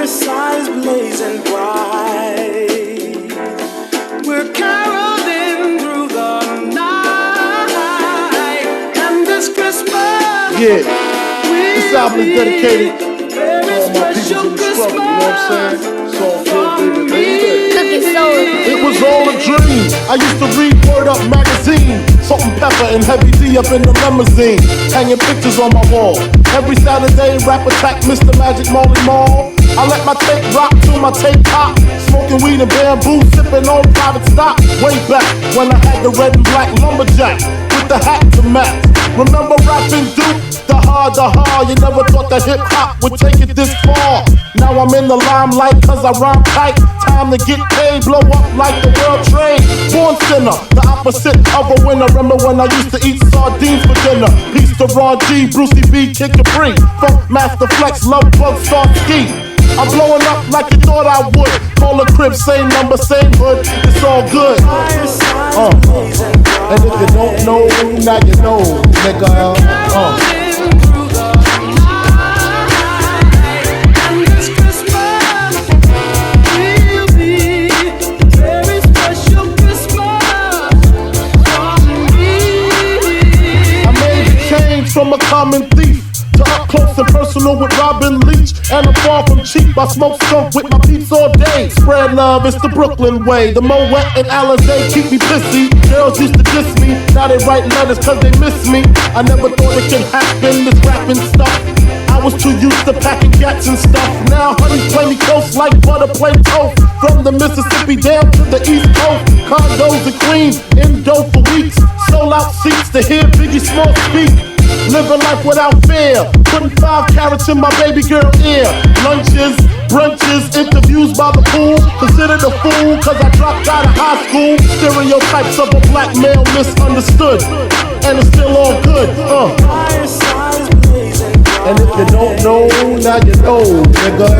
Fireside's blazing bright. We're caroling through the night. And this Christmas, yeah, this album is dedicated to all my people in the struggle, you know what I'm saying? It's all good, baby. It was all a dream. I used to read Word Up magazine, Salt and Pepper and Heavy D up in the limousine, hanging pictures on my wall. Every Saturday, rap attack Mr. Magic Molly Mall. I let my tape rock till my tape pop, smoking weed and bamboo, sipping on private stock. Way back when I had the red and black lumberjack with the hat to match. Remember rapping Duke? The hard, you never thought that hip-hop would take it this far. Now I'm in the limelight cause I rhyme tight. Time to get paid, blow up like the world trade. Born sinner, the opposite of a winner. Remember when I used to eat sardines for dinner? Peace to Ron G, Brucey B, Kid Capri, Funk Master Flex, Love Bug, Star Ski. I'm blowing up like you thought I would. Call a crib, same number, same hood. It's all good. And if you don't know, now you know, nigga. From a common thief to up close and personal with Robin Leach. And I'm far from cheap, I smoke skunk with my peeps all day. Spread love, it's the Brooklyn way. The Moet and Alizé keep me pissy. Girls used to diss me, now they write letters cause they miss me. I never thought it could happen, this rapping stuff. I was too used to packing cats and stuff. Now honeys play me close like butter play toast. From the Mississippi down to the East Coast, condos in Queens, in dope for weeks. Sold out seats to hear Biggie Small speak. Living life without fear, putting 5 carats in my baby girl ear. Lunches, brunches, interviews by the pool. Considered a fool cause I dropped out of high school. Stereotypes of a black male misunderstood, and it's still all good. And if you don't know, now you know, nigga.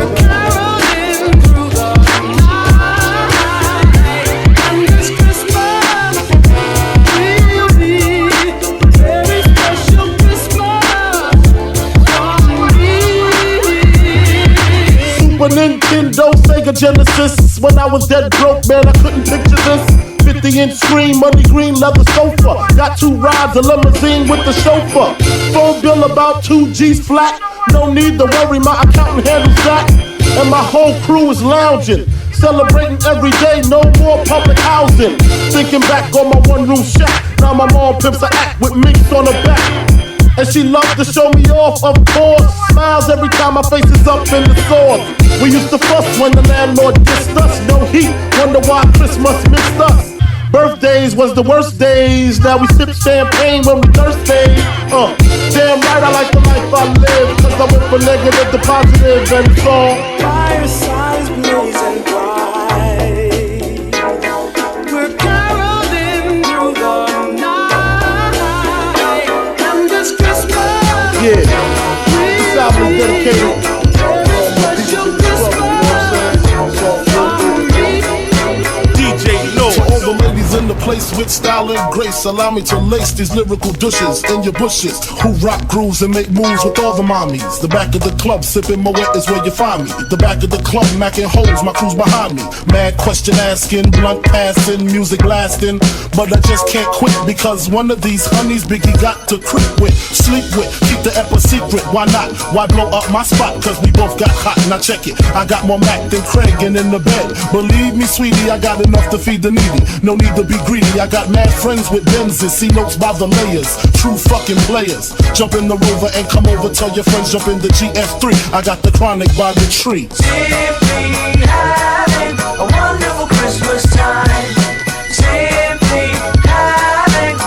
Nintendo, Sega Genesis. When I was dead broke, man, I couldn't picture this. 50-inch screen, money green leather sofa. Got 2 rides, a limousine with the chauffeur. Phone bill about 2 G's flat. No need to worry, my accountant handles that. And my whole crew is lounging, celebrating every day, no more public housing. Thinking back on my one-room shack. Now my mom pimps a act with minks on her back. And she loves to show me off, of course. Smiles every time my face is up in the sauce. We used to fuss when the landlord dissed us. No heat, wonder why Christmas missed us. Birthdays was the worst days. Now we sip champagne when we thirsty. Damn right I like the life I live, cause I went from negative to positive and it's all Fireside's blazing bright. We're caroling through the night. And this Christmas, yeah, this album is dedicated to all my people in the struggle, you know what I'm saying? It's all good, DJ No. To all the ladies in the place with style and grace, allow me to lace these lyrical douches in your bushes who rock grooves and make moves with all the mommies. The back of the club sipping Moet is where you find me. The back of the club macking holes, my crew's behind me. Mad question asking, blunt passing, music lasting, but I just can't quit because one of these honeys Biggie got to creep with, sleep with, keep the ep a secret. Why not? Why blow up my spot? Cause we both got hot. Now check it, I got more Mac than Craig and in the bed. Believe me, sweetie, I got enough to feed the needy. No need to be greedy. I got mad friends with Benzes, see notes by the layers. True fucking players. Jump in the Rover and come over. Tell your friends jump in the GF3. I got the Chronic by the tree. Simply having a wonderful Christmas time. Simply having.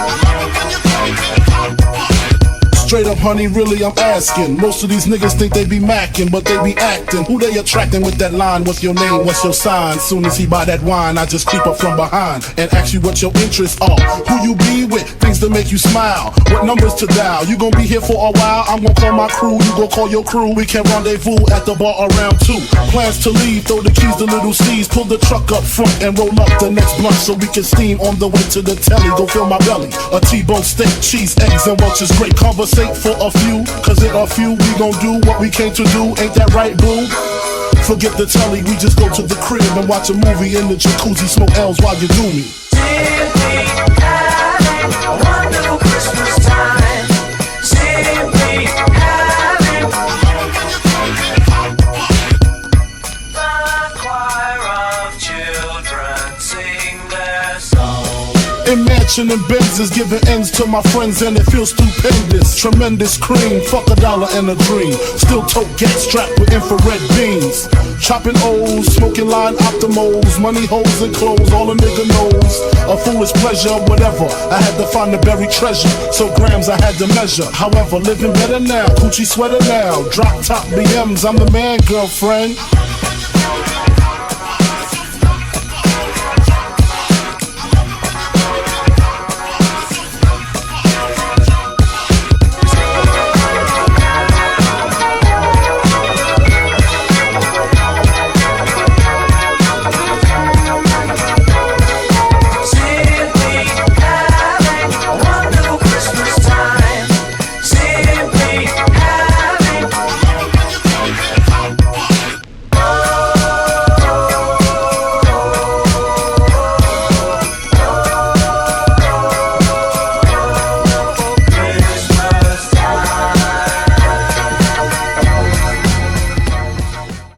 Straight up, honey, really, I'm asking. Most of these niggas think they be macking, but they be acting. Who they attracting with that line? What's your name? What's your sign? Soon as he buy that wine, I just creep up from behind and ask you what your interests are. Who you be with? Things that make you smile. What numbers to dial? You gon' be here for a while. I'm gon' call my crew. You gon' call your crew. We can rendezvous at the bar around 2. Plans to leave. Throw the keys to little C's. Pull the truck up front and roll up the next blunt so we can steam on the way to the telly. Go fill my belly. A T-bone steak, cheese, eggs, and Welch's great. Conversate for a few, cause in a few we gon' do what we came to do. Ain't that right, boo? Forget the telly, we just go to the crib and watch a movie in the jacuzzi, smoke L's while you do me. Simply having a wonderful Christmas time. Simply having the choir of children sing their song. Imagine and Benzes giving ends to my friends and it feels stupendous. Tremendous cream, fuck $1 and a dream. Still tote gas strapped with infrared beams. Chopping O's, smoking line optimals. Money holes and clothes, all a nigga knows. A foolish pleasure, whatever. I had to find the buried treasure, so grams I had to measure. However, living better now, Gucci sweater now. Drop top BMs, I'm the man, girlfriend.